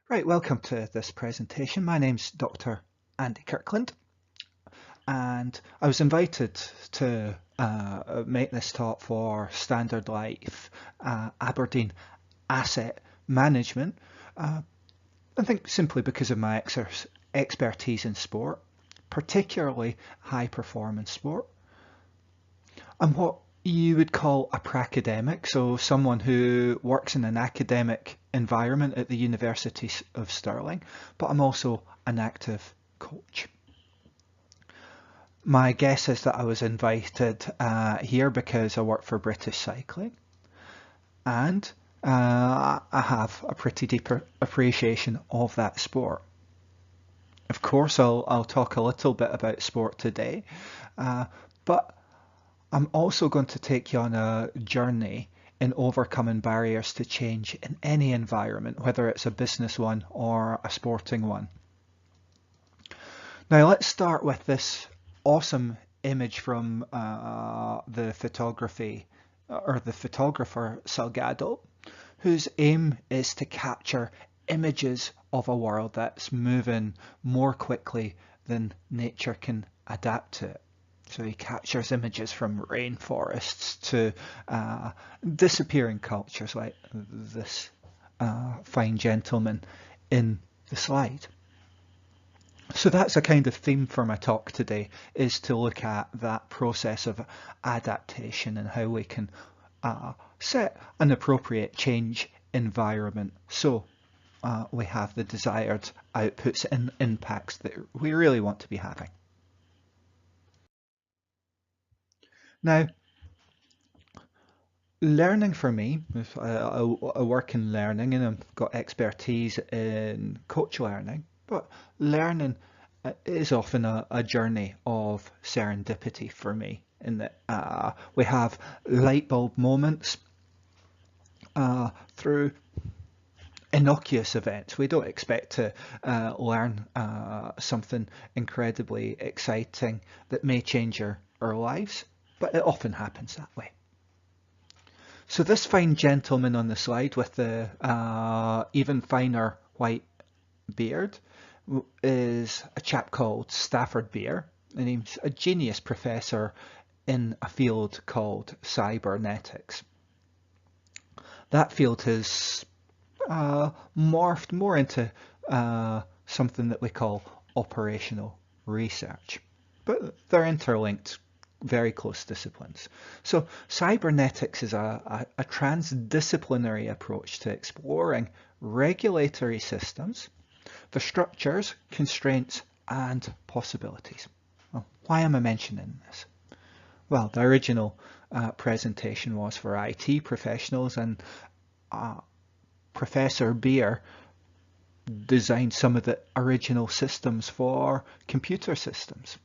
Right, welcome to this presentation. My name's Dr. Andy Kirkland, and I was invited to make this talk for Standard Life Aberdeen Asset Management. I think simply because of my expertise in sport, particularly high performance sport. I'm what you would call a pracademic, so someone who works in an academic environment at the University of Stirling, but I'm also an active coach. My guess is that I was invited here because I work for British Cycling, and I have a pretty deep appreciation of that sport. Of course, I'll talk a little bit about sport today, but I'm also going to take you on a journey in overcoming barriers to change in any environment, whether it's a business one or a sporting one. Now let's start with this awesome image from the photographer Salgado, whose aim is to capture images of a world that's moving more quickly than nature can adapt to it. So he captures images from rainforests to disappearing cultures like this fine gentleman in the slide. So that's a kind of theme for my talk today, is to look at that process of adaptation and how we can set an appropriate change environment so we have the desired outputs and impacts that we really want to be having. Now, learning for me, I work in learning and I've got expertise in coach learning, but learning is often a journey of serendipity for me in that we have light bulb moments through innocuous events. We don't expect to learn something incredibly exciting that may change our lives, but it often happens that way. So this fine gentleman on the slide with the even finer white beard is a chap called Stafford Beer, and he's a genius professor in a field called cybernetics. That field has morphed more into something that we call operational research, but they're interlinked, very close disciplines. So cybernetics is a transdisciplinary approach to exploring regulatory systems, the structures, constraints, and possibilities. Well, why am I mentioning this? Well, the original presentation was for IT professionals, and Professor Beer designed some of the original systems for computer systems.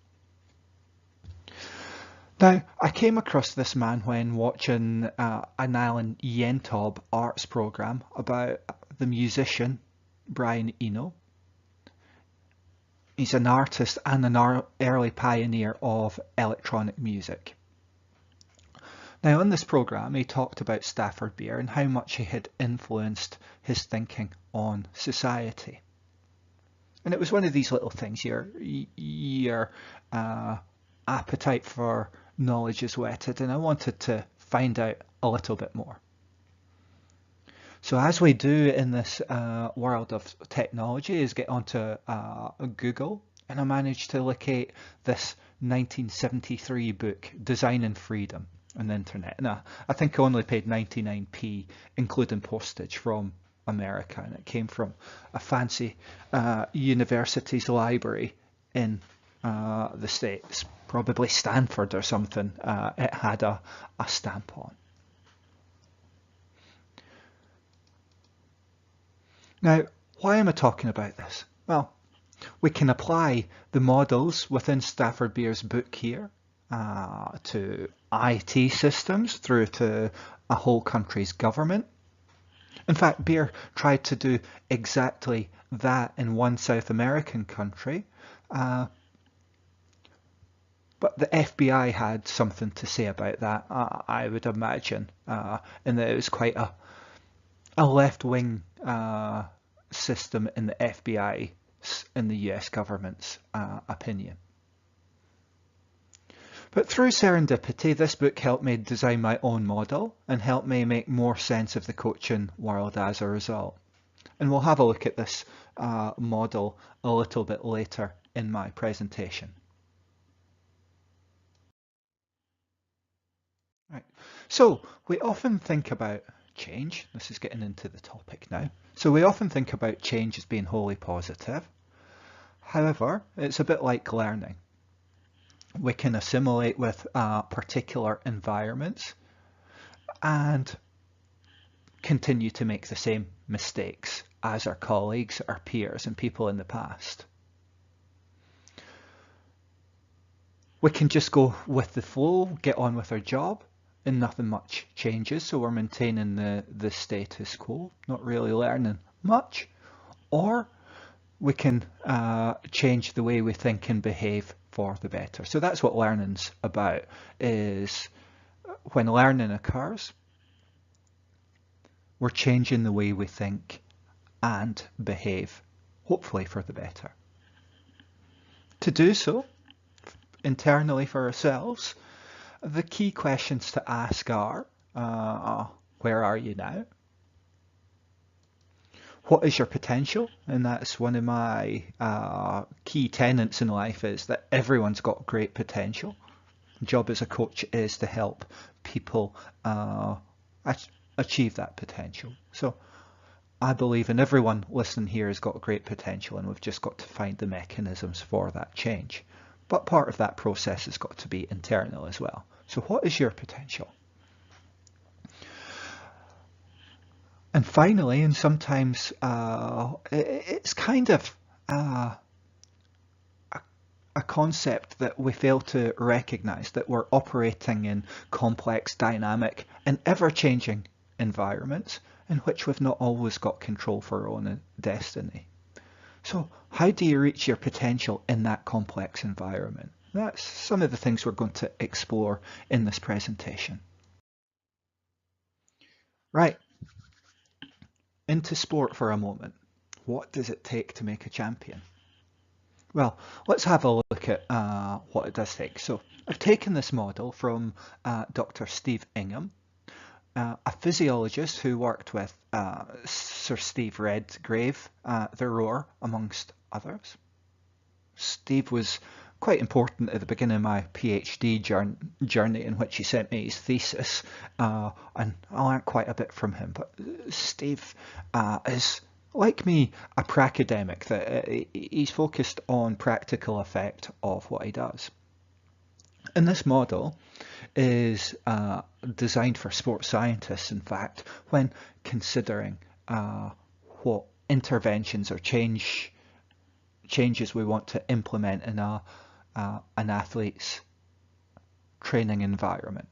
Now, I came across this man when watching an Alan Yentob arts program about the musician Brian Eno. He's an artist and an early pioneer of electronic music. Now, in this program, he talked about Stafford Beer and how much he had influenced his thinking on society. And it was one of these little things, your appetite for knowledge is whetted, and I wanted to find out a little bit more. So as we do in this world of technology is get onto Google, and I managed to locate this 1973 book, Design and Freedom, on the internet. And I think I only paid 99p, including postage, from America, and it came from a fancy university's library in the States, probably Stanford or something. It had a stamp on. Now, why am I talking about this? Well, we can apply the models within Stafford Beer's book here to IT systems through to a whole country's government. In fact, Beer tried to do exactly that in one South American country, but the FBI had something to say about that, I would imagine, in that it was quite a left-wing system in the FBI in the US government's opinion. But through serendipity, this book helped me design my own model and helped me make more sense of the coaching world as a result. And we'll have a look at this model a little bit later in my presentation. Right. So we often think about change. This is getting into the topic now. So we often think about change as being wholly positive. However, it's a bit like learning. We can assimilate with particular environments and continue to make the same mistakes as our colleagues, our peers, and people in the past. We can just go with the flow, get on with our job, and nothing much changes, so we're maintaining the status quo, not really learning much. Or we can change the way we think and behave for the better. So that's what learning's about, is when learning occurs, we're changing the way we think and behave, hopefully for the better. To do so, internally for ourselves, the key questions to ask are, where are you now? What is your potential? And that's one of my key tenets in life, is that everyone's got great potential. The job as a coach is to help people achieve that potential. So I believe in everyone listening here has got great potential, and we've just got to find the mechanisms for that change. But part of that process has got to be internal as well. So what is your potential? And finally, and sometimes it's kind of a concept that we fail to recognize, that we're operating in complex, dynamic, and ever-changing environments in which we've not always got control for our own destiny. So how do you reach your potential in that complex environment? That's some of the things we're going to explore in this presentation. Right, into sport for a moment. What does it take to make a champion? Well, let's have a look at what it does take. So I've taken this model from Dr. Steve Ingham, a physiologist who worked with Sir Steve Redgrave, the rower, amongst others. Steve was quite important at the beginning of my PhD journey, in which he sent me his thesis, and I learned quite a bit from him. But Steve is, like me, a pracademic, that he's focused on practical effect of what he does. And this model is designed for sports scientists, in fact, when considering what interventions or changes we want to implement in an athlete's training environment.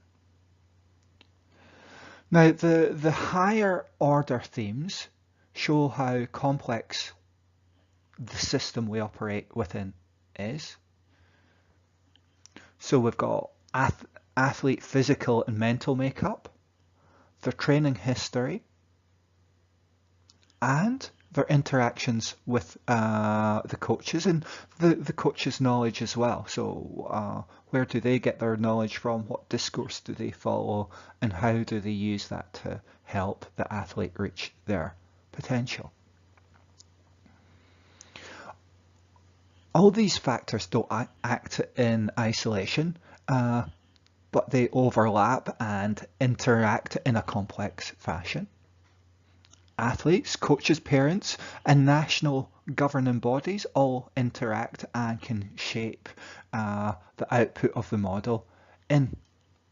Now, the higher order themes show how complex the system we operate within is. So we've got athlete physical and mental makeup, their training history, and their interactions with the coaches, and the coaches' knowledge as well. So where do they get their knowledge from? What discourse do they follow? And how do they use that to help the athlete reach their potential? All these factors don't act in isolation, but they overlap and interact in a complex fashion. Athletes, coaches, parents, and national governing bodies all interact and can shape the output of the model in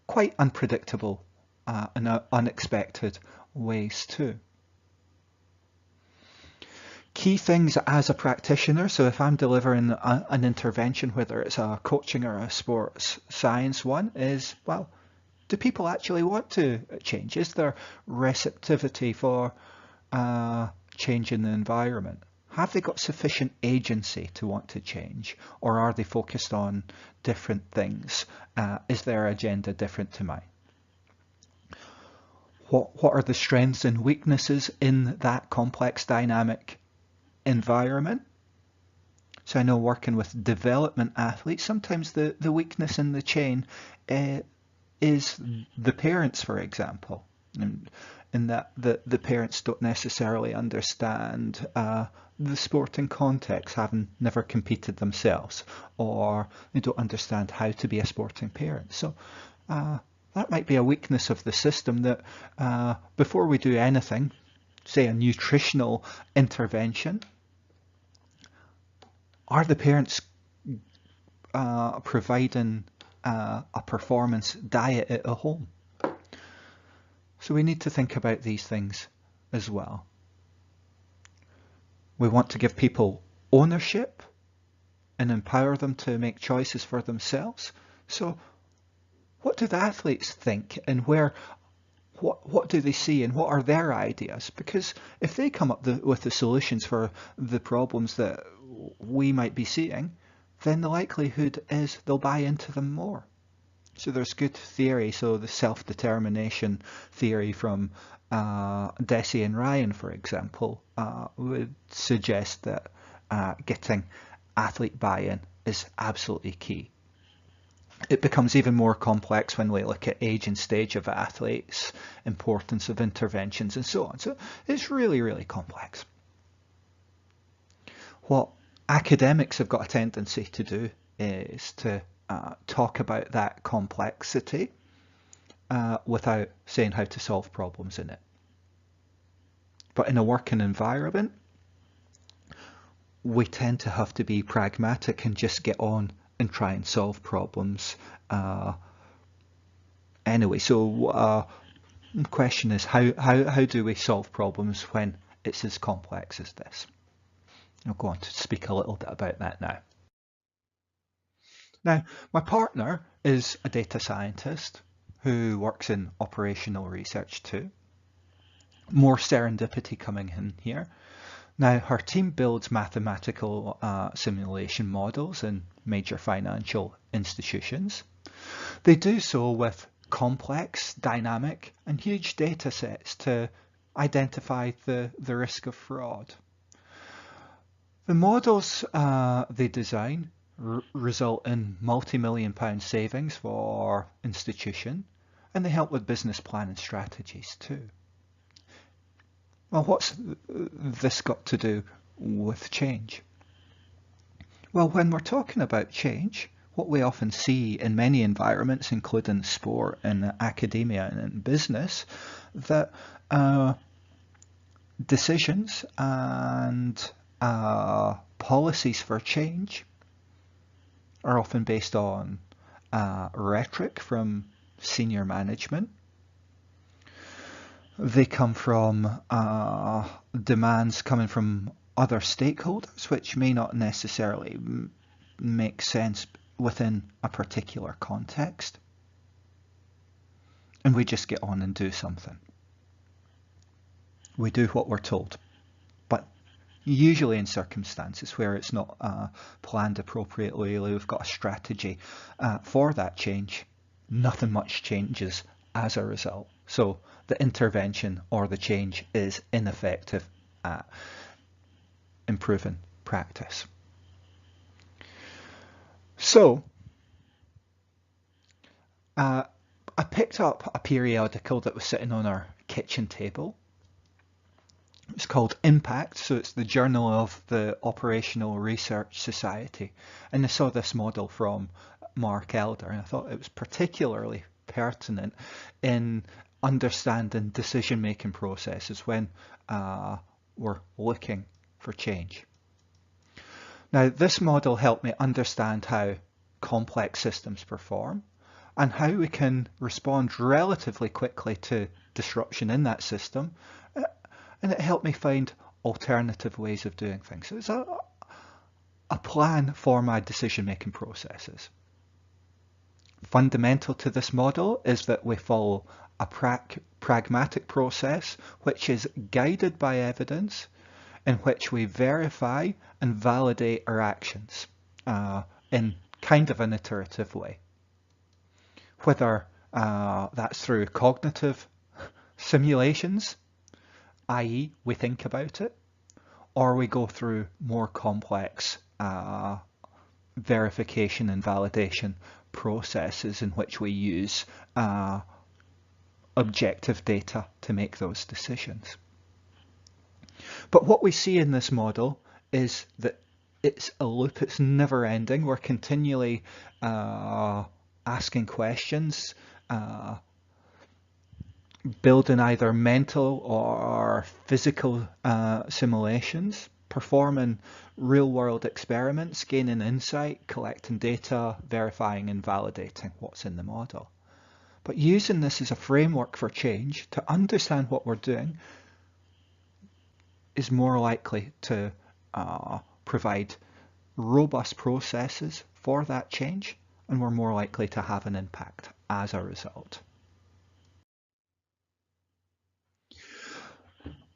quite unpredictable and unexpected ways too. Key things as a practitioner, so if I'm delivering an intervention, whether it's a coaching or a sports science one, is, well, do people actually want to change? Is there receptivity for changing the environment? Have they got sufficient agency to want to change, or are they focused on different things? Is their agenda different to mine? What are the strengths and weaknesses in that complex dynamic environment. So I know working with development athletes, sometimes the weakness in the chain is the parents, for example, and in that the parents don't necessarily understand the sporting context, having never competed themselves, or they don't understand how to be a sporting parent. So that might be a weakness of the system that before we do anything, say a nutritional intervention, are the parents providing a performance diet at a home? So we need to think about these things as well. We want to give people ownership and empower them to make choices for themselves. So what do the athletes think, and what do they see, and what are their ideas? Because if they come up with the solutions for the problems that we might be seeing, then the likelihood is they'll buy into them more. So there's good theory. So the self-determination theory from Deci and Ryan, for example, would suggest that getting athlete buy-in is absolutely key. It becomes even more complex when we look at age and stage of athletes, importance of interventions, and so on. So it's really, really complex. What academics have got a tendency to do is to talk about that complexity without saying how to solve problems in it. But in a working environment, we tend to have to be pragmatic and just get on and try and solve problems anyway. So the question is, how do we solve problems when it's as complex as this? I'll go on to speak a little bit about that now. Now, my partner is a data scientist who works in operational research too. More serendipity coming in here. Now, her team builds mathematical simulation models in major financial institutions. They do so with complex, dynamic, and huge data sets to identify the risk of fraud. The models they design result in multi-million-pound savings for institution, and they help with business planning strategies too. Well, what's this got to do with change? Well, when we're talking about change, what we often see in many environments, including sport and academia and business, that decisions and policies for change are often based on rhetoric from senior management. They come from demands coming from other stakeholders, which may not necessarily make sense within a particular context. And we just get on and do something. We do what we're told. But usually in circumstances where it's not planned appropriately, we've got a strategy for that change, nothing much changes as a result. So the intervention or the change is ineffective at improving practice. So I picked up a periodical that was sitting on our kitchen table. It's called Impact, so it's the Journal of the Operational Research Society. And I saw this model from Mark Elder, and I thought it was particularly pertinent in understanding decision-making processes when we're looking for change. Now, this model helped me understand how complex systems perform and how we can respond relatively quickly to disruption in that system, and it helped me find alternative ways of doing things. So it's a plan for my decision-making processes. Fundamental to this model is that we follow a pragmatic process which is guided by evidence, in which we verify and validate our actions in kind of an iterative way. Whether that's through cognitive simulations, i.e. we think about it, or we go through more complex verification and validation processes in which we use objective data to make those decisions. But what we see in this model is that it's a loop, it's never ending. We're continually asking questions, building either mental or physical simulations, performing real-world experiments, gaining insight, collecting data, verifying and validating what's in the model. But using this as a framework for change to understand what we're doing is more likely to provide robust processes for that change, and we're more likely to have an impact as a result.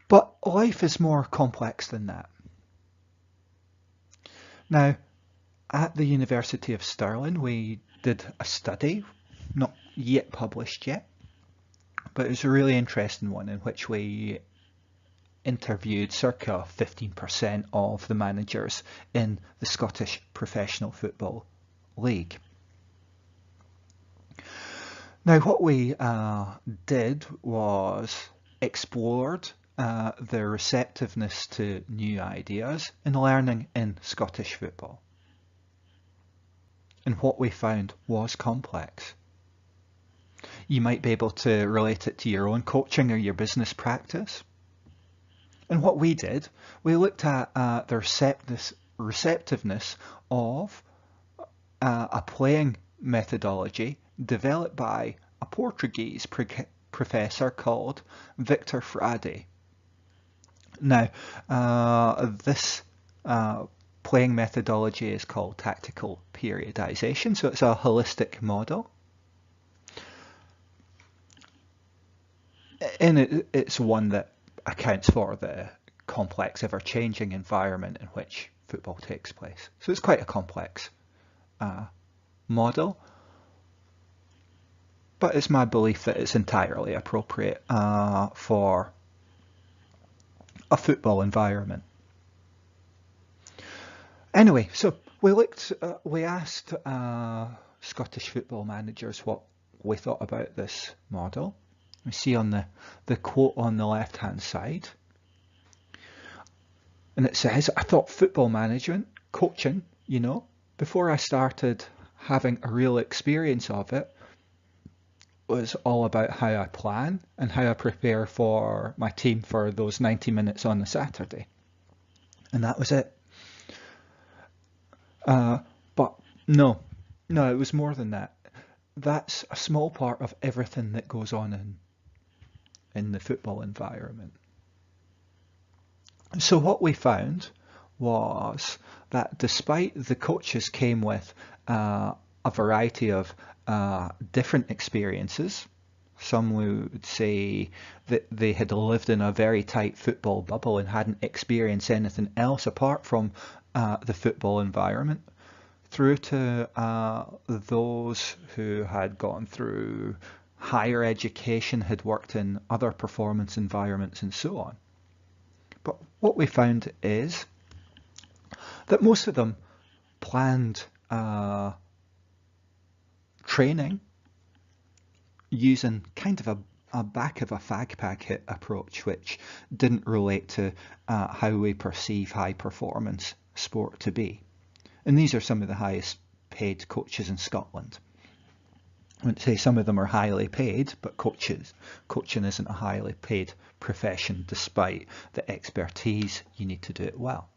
But life is more complex than that. Now, at the University of Stirling, we did a study, not yet published yet, but it was a really interesting one in which we interviewed circa 15% of the managers in the Scottish Professional Football League. Now, what we did was explored their receptiveness to new ideas and learning in Scottish football. And what we found was complex. You might be able to relate it to your own coaching or your business practice. And what we did, we looked at the receptiveness of a playing methodology developed by a Portuguese professor called Victor Frade. Now, this playing methodology is called tactical periodization, so it's a holistic model. And it's one that accounts for the complex, ever-changing environment in which football takes place. So it's quite a complex model, but it's my belief that it's entirely appropriate for a football environment. Anyway, so we asked Scottish football managers what we thought about this model. We see on the quote on the left-hand side, and it says, "I thought football management, coaching, before I started having a real experience of it, was all about how I plan and how I prepare for my team for those 90 minutes on the Saturday. And that was it." But no, it was more than that. That's a small part of everything that goes on in the football environment. So what we found was that despite the coaches came with a variety of different experiences, some would say that they had lived in a very tight football bubble and hadn't experienced anything else apart from the football environment, through to those who had gone through higher education, had worked in other performance environments and so on. But what we found is that most of them planned training using kind of a back of a fag packet approach, which didn't relate to how we perceive high performance sport to be. And these are some of the highest paid coaches in Scotland. I wouldn't say some of them are highly paid, but coaching isn't a highly paid profession despite the expertise you need to do it well.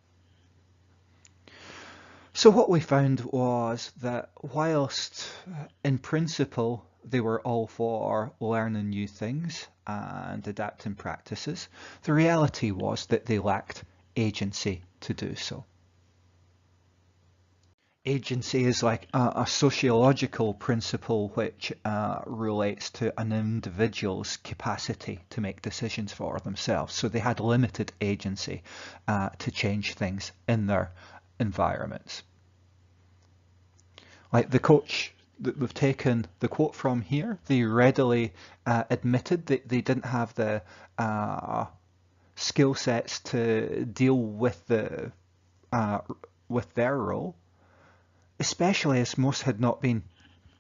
So what we found was that whilst in principle they were all for learning new things and adapting practices, the reality was that they lacked agency to do so. Agency is like a sociological principle which relates to an individual's capacity to make decisions for themselves. So they had limited agency to change things in their environments. Like the coach that we've taken the quote from here, they readily admitted that they didn't have the skill sets to deal uh, with their role, especially as most had not been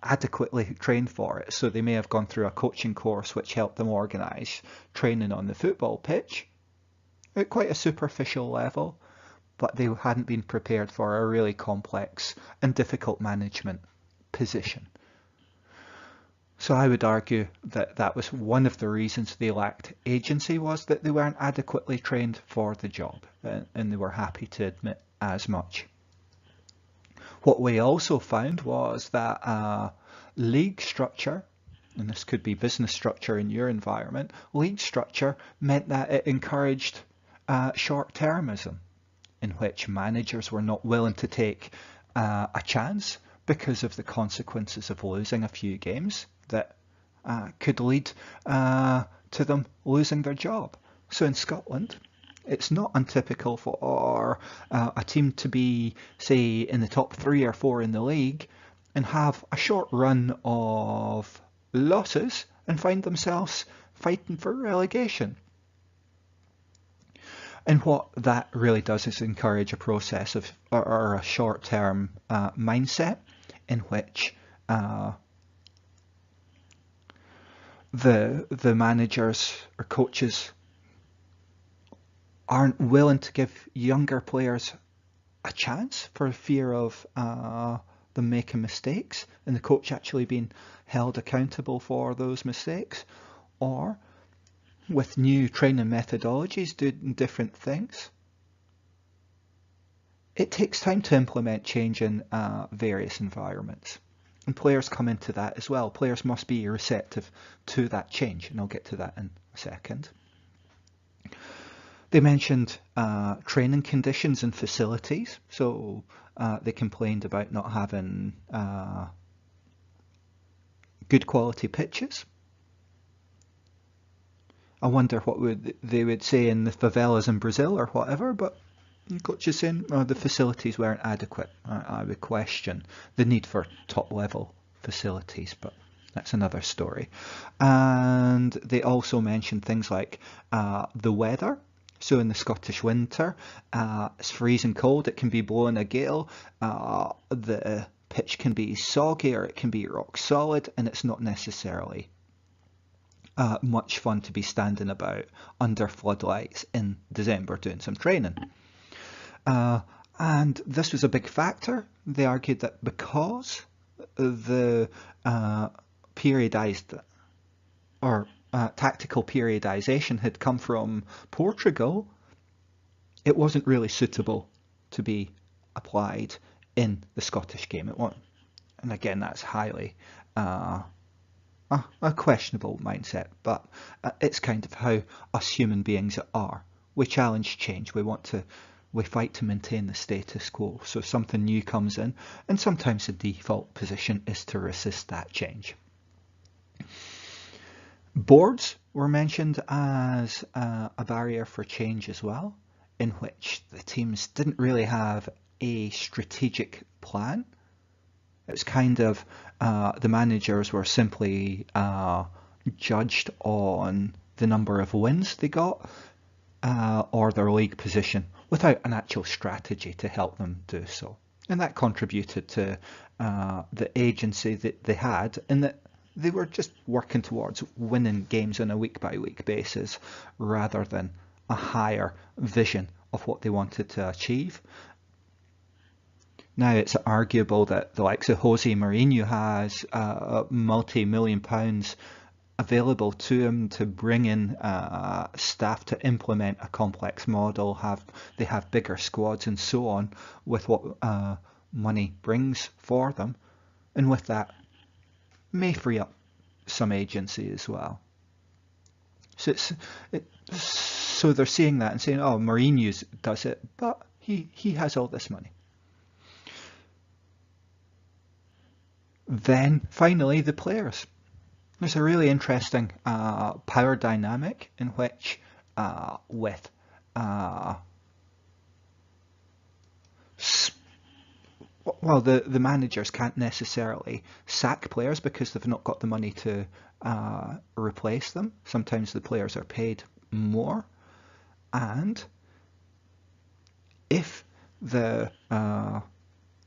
adequately trained for it. So they may have gone through a coaching course which helped them organise training on the football pitch at quite a superficial level, but they hadn't been prepared for a really complex and difficult management position. So I would argue that that was one of the reasons they lacked agency, was that they weren't adequately trained for the job, and they were happy to admit as much. What we also found was that league structure, and this could be business structure in your environment, league structure meant that it encouraged short-termism, in which managers were not willing to take a chance because of the consequences of losing a few games that could lead to them losing their job. So in Scotland, it's not untypical for a team to be, say, in the top 3 or 4 in the league and have a short run of losses and find themselves fighting for relegation. And what that really does is encourage a process of, or a short-term mindset in which the managers or coaches aren't willing to give younger players a chance for fear of them making mistakes and the coach actually being held accountable for those mistakes, or with new training methodologies doing different things. It takes time to implement change in various environments, and players come into that as well. Players must be receptive to that change, and I'll get to that in a second. They mentioned training conditions and facilities, so they complained about not having good quality pitches. I wonder what they would say in the favelas in Brazil or whatever, but the coach is saying the facilities weren't adequate. I would question the need for top level facilities, but that's another story. And they also mentioned things like the weather. So in the Scottish winter, it's freezing cold, it can be blowing a gale, the pitch can be soggy or it can be rock solid, and it's not necessarily much fun to be standing about under floodlights in December doing some training. And this was a big factor. They argued that because the periodized or tactical periodization had come from Portugal, it wasn't really suitable to be applied in the Scottish game. It wasn't. And again, that's highly a questionable mindset, but it's kind of how us human beings are. We challenge change. We fight to maintain the status quo. So something new comes in, and sometimes the default position is to resist that change. Boards were mentioned as a barrier for change as well, in which the teams didn't really have a strategic plan. It was kind of the managers were simply judged on the number of wins they got or their league position without an actual strategy to help them do so. And that contributed to the agency that they had, in that they were just working towards winning games on a week-by-week basis rather than a higher vision of what they wanted to achieve. Now it's arguable that the likes of Jose Mourinho has multi-million pounds available to him to bring in staff to implement a complex model, they have bigger squads and so on with what money brings for them, and with that may free up some agency as well. So they're seeing that and saying, oh, Mourinho does it, but he has all this money. Then finally the players. There's a really interesting power dynamic in which with the managers can't necessarily sack players because they've not got the money to replace them. Sometimes the players are paid more, And if the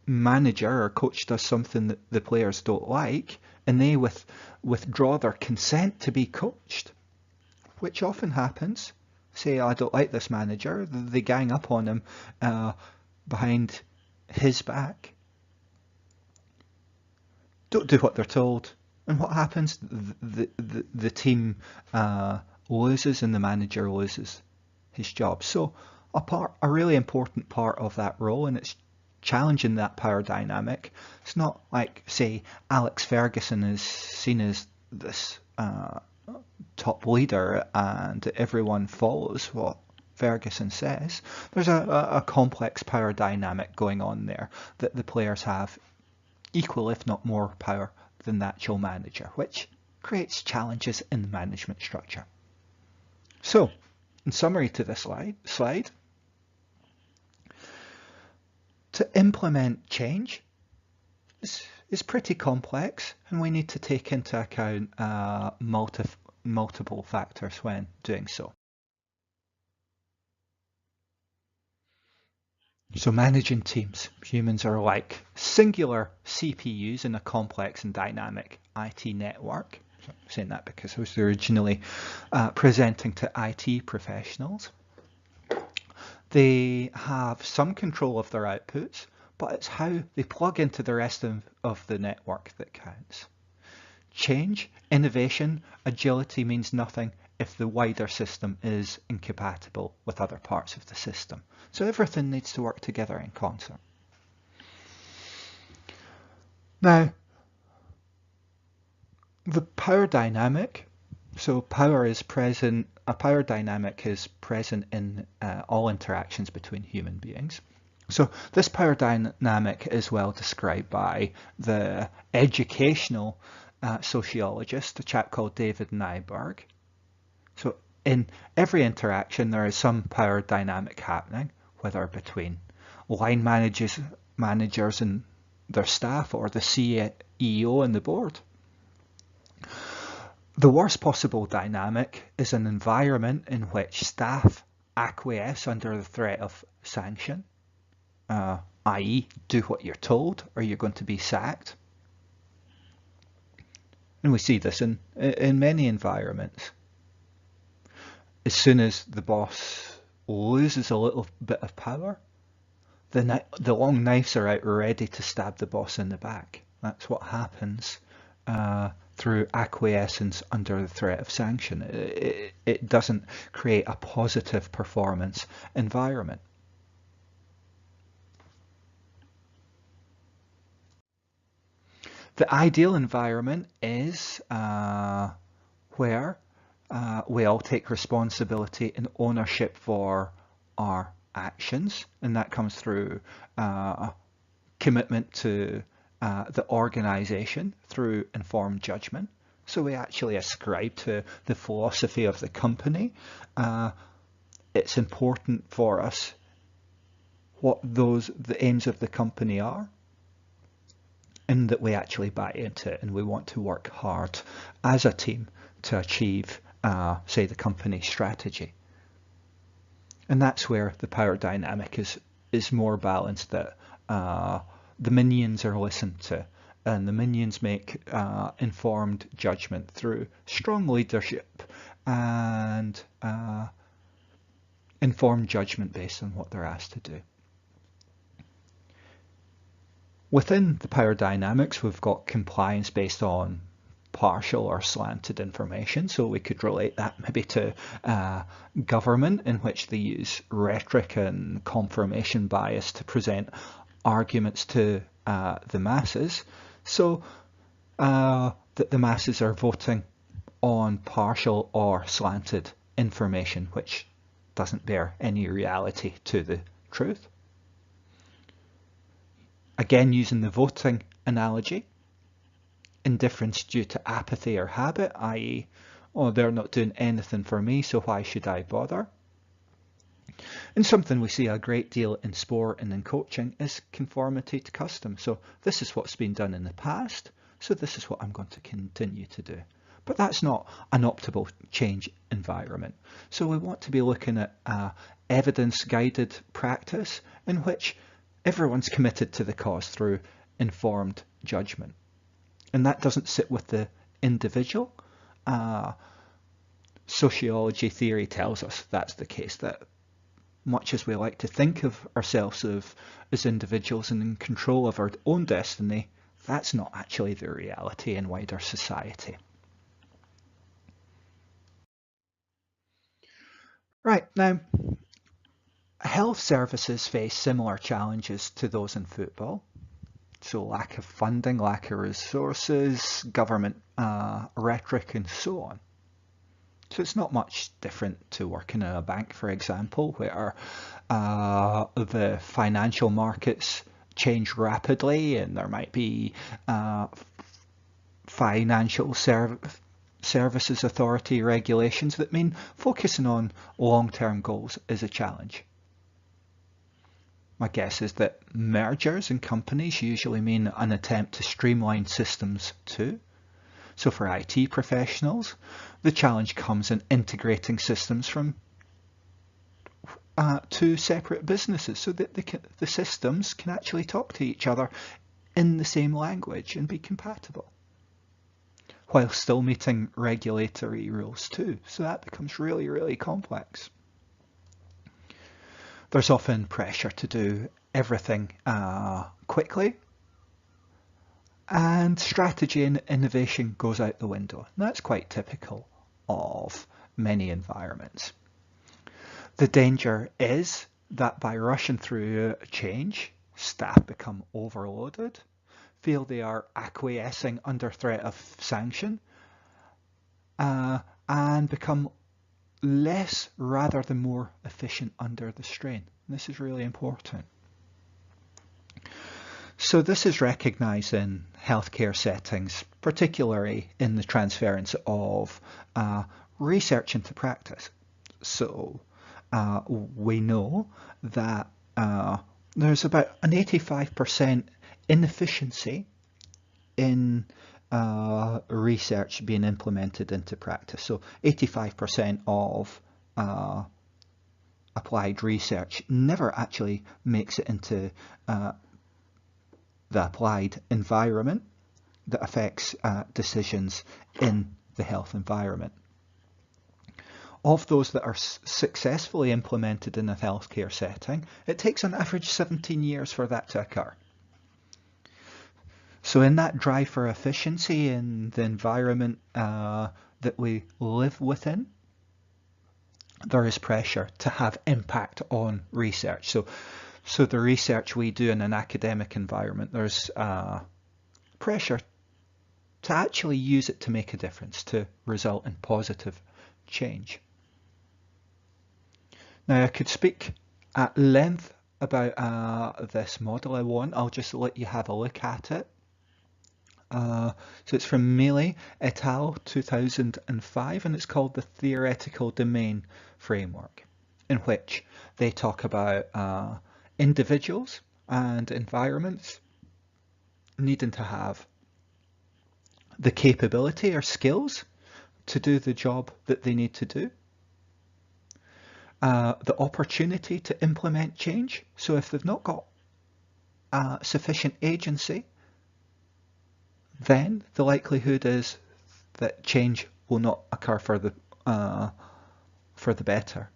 manager or coach does something that the players don't like, and they withdraw their consent to be coached, which often happens, say, I don't like this manager, they gang up on him behind his back, don't do what they're told, and what happens? The team loses and the manager loses his job. So a really important part of that role, and it's challenging that power dynamic. It's not like, say, Alex Ferguson is seen as this top leader and everyone follows what Ferguson says. There's a complex power dynamic going on there that the players have equal, if not more, power than the actual manager, which creates challenges in the management structure. So, in summary to this slide, to implement change is pretty complex, and we need to take into account multiple factors when doing so. So managing teams. Humans are like singular CPUs in a complex and dynamic IT network. So I'm saying that because I was originally presenting to IT professionals. They have some control of their outputs, but it's how they plug into the rest of the network that counts. Change, innovation, agility means nothing if the wider system is incompatible with other parts of the system. So everything needs to work together in concert. Now, the power dynamic, so a power dynamic is present in all interactions between human beings. So this power dynamic is well described by the educational sociologist, a chap called David Nyberg. So in every interaction, there is some power dynamic happening, whether between line managers and their staff, or the CEO and the board. The worst possible dynamic is an environment in which staff acquiesce under the threat of sanction, i.e. do what you're told or you're going to be sacked. And we see this in many environments. As soon as the boss loses a little bit of power, the long knives are out ready to stab the boss in the back. That's what happens through acquiescence under the threat of sanction. It doesn't create a positive performance environment. The ideal environment is where we all take responsibility and ownership for our actions, and that comes through commitment to the organization through informed judgment. So we actually ascribe to the philosophy of the company. It's important for us what the aims of the company are, and that we actually buy into it, and we want to work hard as a team to achieve, say, the company's strategy. And that's where the power dynamic is more balanced, that the minions are listened to, and the minions make informed judgment through strong leadership and informed judgment based on what they're asked to do. Within the power dynamics, we've got compliance based on partial or slanted information. So we could relate that maybe to government, in which they use rhetoric and confirmation bias to present arguments to the masses, so that the masses are voting on partial or slanted information which doesn't bear any reality to the truth. Again, using the voting analogy, indifference due to apathy or habit, i.e., oh, they're not doing anything for me, so why should I bother? And something we see a great deal in sport and in coaching is conformity to custom. So this is what's been done in the past, so this is what I'm going to continue to do. but that's not an optimal change environment. So we want to be looking at evidence-guided practice in which everyone's committed to the cause through informed judgment. And that doesn't sit with the individual. Sociology theory tells us that's the case, that much as we like to think of ourselves as individuals and in control of our own destiny, that's not actually the reality in wider society. Right, now, health services face similar challenges to those in football. So lack of funding, lack of resources, government rhetoric, and so on. So it's not much different to working in a bank, for example, where the financial markets change rapidly and there might be financial services authority regulations that mean focusing on long-term goals is a challenge. My guess is that mergers in companies usually mean an attempt to streamline systems too. So for IT professionals, the challenge comes in integrating systems from two separate businesses so that the systems can actually talk to each other in the same language and be compatible, while still meeting regulatory rules too. So that becomes really, really complex. There's often pressure to do everything quickly, and strategy and innovation goes out the window. And that's quite typical of many environments. The danger is that by rushing through change, staff become overloaded, feel they are acquiescing under threat of sanction, and become less rather than more efficient under the strain. This is really important. So this is recognised in healthcare settings, particularly in the transference of research into practice. So we know that there's about an 85% inefficiency in research being implemented into practice. So 85% of applied research never actually makes it into the applied environment that affects decisions in the health environment. Of those that are successfully implemented in a healthcare setting, it takes on average 17 years for that to occur. So in that drive for efficiency in the environment that we live within, there is pressure to have impact on research. So the research we do in an academic environment, there's pressure to actually use it to make a difference, to result in positive change. Now I could speak at length about this model I'll just let you have a look at it. So it's from Mealy et al. 2005, and it's called the Theoretical Domain Framework, in which they talk about individuals and environments needing to have the capability or skills to do the job that they need to do, the opportunity to implement change. So if they've not got sufficient agency, then the likelihood is that change will not occur for the better.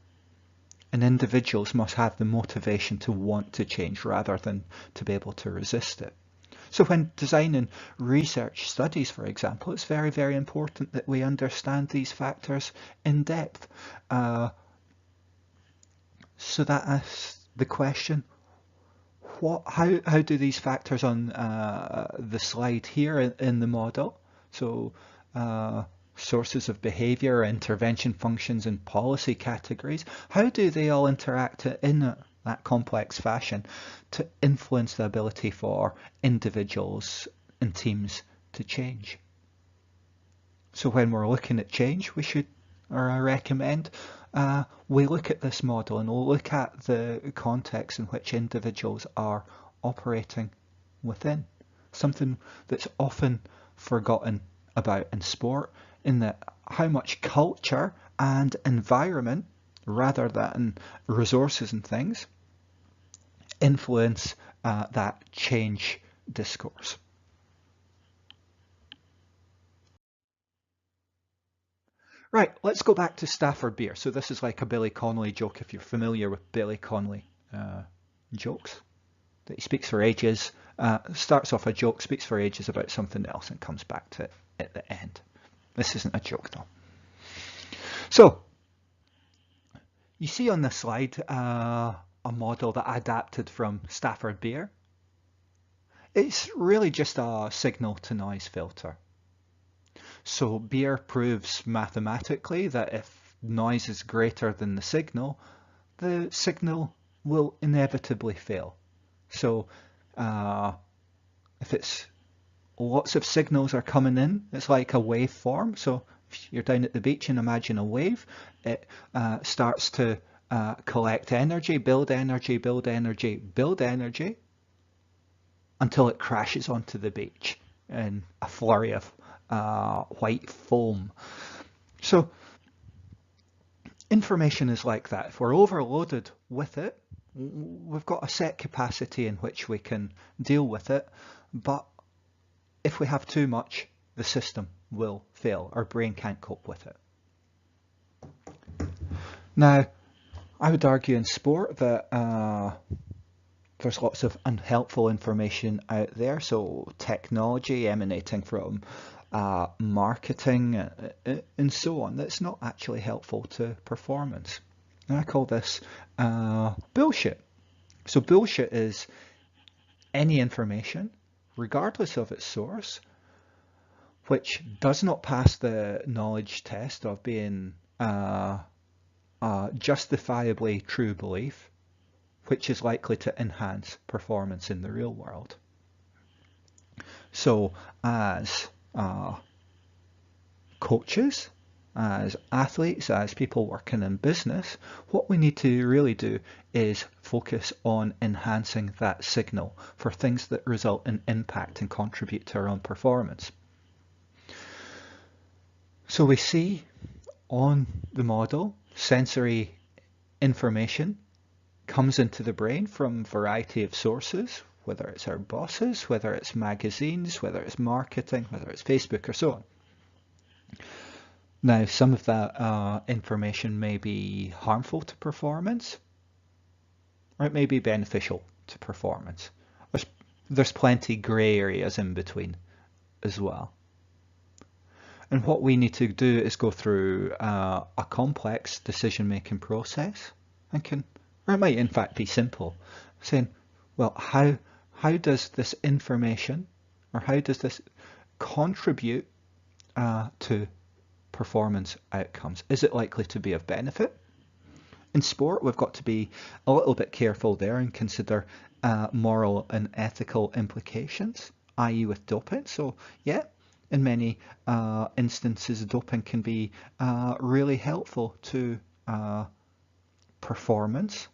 And individuals must have the motivation to want to change rather than to be able to resist it. So when designing research studies, for example, it's very, very important that we understand these factors in depth. So that asks the question, how do these factors on the slide here in the model, so sources of behavior, intervention functions, and policy categories, how do they all interact in that complex fashion to influence the ability for individuals and teams to change? So when we're looking at change, I recommend we look at this model and we'll look at the context in which individuals are operating within. Something that's often forgotten about in sport in that how much culture and environment, rather than resources and things, influence that change discourse. Right, let's go back to Stafford Beer. So this is like a Billy Connolly joke, if you're familiar with Billy Connolly jokes. That he speaks for ages, starts off a joke, speaks for ages about something else, and comes back to it at the end. This isn't a joke though. So, you see on this slide a model that I adapted from Stafford Beer. It's really just a signal to noise filter. So Beer proves mathematically that if noise is greater than the signal will inevitably fail. So if it's lots of signals are coming in, it's like a waveform. So if you're down at the beach and imagine a wave, it starts to collect energy, build energy, build energy, build energy, until it crashes onto the beach in a flurry of white foam. So information is like that. If we're overloaded with it, we've got a set capacity in which we can deal with it, but if we have too much, the system will fail. Our brain can't cope with it. Now, I would argue in sport that there's lots of unhelpful information out there. So technology emanating from marketing and so on, that's not actually helpful to performance. And I call this bullshit. So bullshit is any information, regardless of its source, which does not pass the knowledge test of being justifiably true belief, which is likely to enhance performance in the real world. So as coaches, as athletes, as people working in business, what we need to really do is focus on enhancing that signal for things that result in impact and contribute to our own performance. So we see on the model, sensory information comes into the brain from a variety of sources, whether it's our bosses, whether it's magazines, whether it's marketing, whether it's Facebook or so on. Now, some of that information may be harmful to performance, or it may be beneficial to performance. There's plenty grey areas in between as well. And what we need to do is go through a complex decision-making process, or it might in fact be simple, saying, well, how does this information, or how does this contribute to performance outcomes? Is it likely to be of benefit? In sport, we've got to be a little bit careful there and consider moral and ethical implications, i.e. with doping. So yeah, in many instances, doping can be really helpful to performance.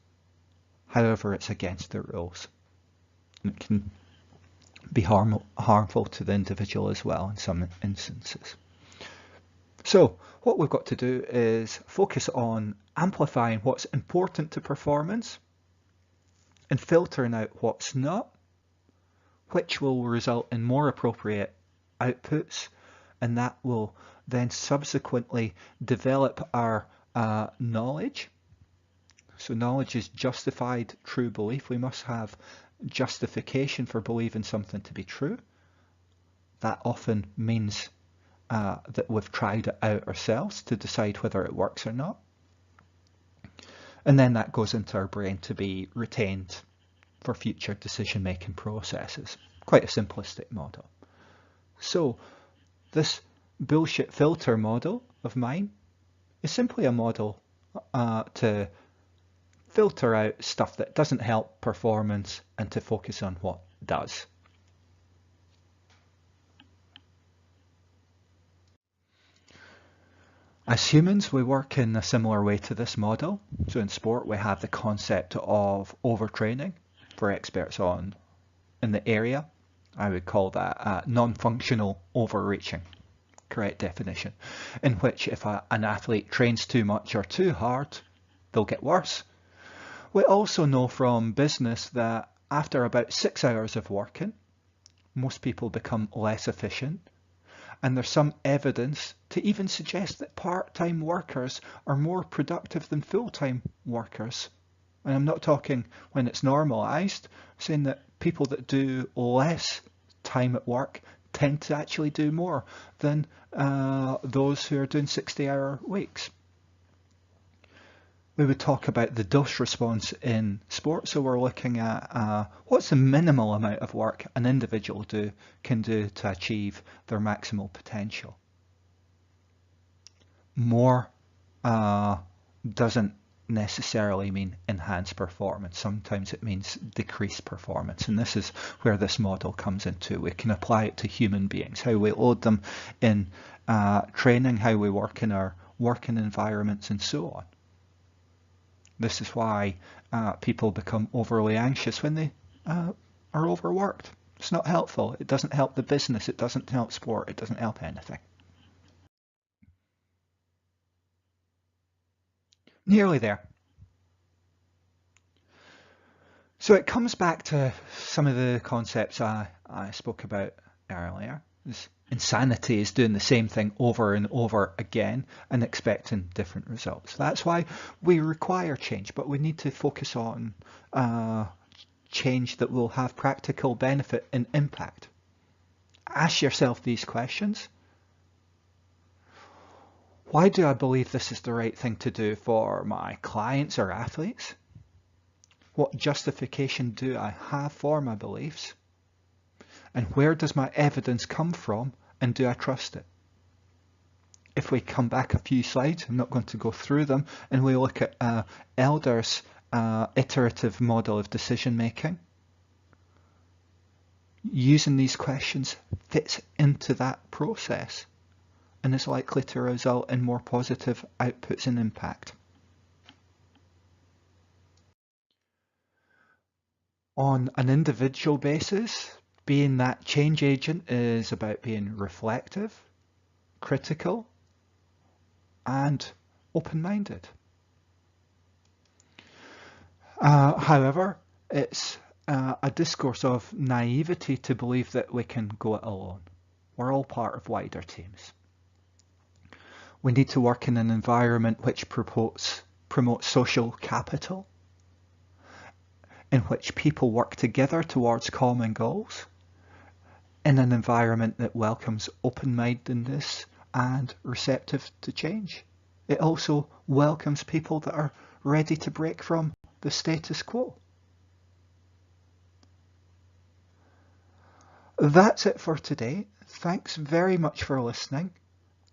However, it's against the rules. It can be harmful to the individual as well in some instances. So what we've got to do is focus on amplifying what's important to performance and filtering out what's not, which will result in more appropriate outputs, and that will then subsequently develop our knowledge. So knowledge is justified true belief. We must have justification for believing something to be true. That often means that we've tried it out ourselves to decide whether it works or not. And then that goes into our brain to be retained for future decision-making processes. Quite a simplistic model. So this bullshit filter model of mine is simply a model to filter out stuff that doesn't help performance and to focus on what does. As humans, we work in a similar way to this model. So in sport, we have the concept of overtraining for experts in the area. I would call that non-functional overreaching. correct definition, in which if an athlete trains too much or too hard, they'll get worse. We also know from business that after about 6 hours of working, most people become less efficient. And there's some evidence to even suggest that part-time workers are more productive than full-time workers. And I'm not talking when it's normalized, I'm saying that people that do less time at work tend to actually do more than those who are doing 60-hour weeks. We would talk about the dose response in sport. So we're looking at what's the minimal amount of work an individual can do to achieve their maximal potential. More doesn't necessarily mean enhanced performance. Sometimes it means decreased performance. And this is where this model comes into. We can apply it to human beings, how we load them in training, how we work in our working environments and so on. This is why people become overly anxious when they are overworked. It's not helpful. It doesn't help the business. It doesn't help sport. It doesn't help anything. Nearly there. So it comes back to some of the concepts I spoke about earlier. Insanity is doing the same thing over and over again and expecting different results. That's why we require change, but we need to focus on change that will have practical benefit and impact. Ask yourself these questions. Why do I believe this is the right thing to do for my clients or athletes? What justification do I have for my beliefs? And where does my evidence come from, and do I trust it? If we come back a few slides, I'm not going to go through them, and we look at Elder's iterative model of decision making, using these questions fits into that process and is likely to result in more positive outputs and impact. On an individual basis, being that change agent is about being reflective, critical, and open-minded. However, it's a discourse of naivety to believe that we can go it alone. We're all part of wider teams. We need to work in an environment which promotes social capital, in which people work together towards common goals, in an environment that welcomes open-mindedness and receptive to change. It also welcomes people that are ready to break from the status quo. That's it for today. Thanks very much for listening.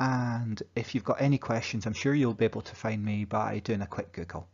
And if you've got any questions, I'm sure you'll be able to find me by doing a quick Google.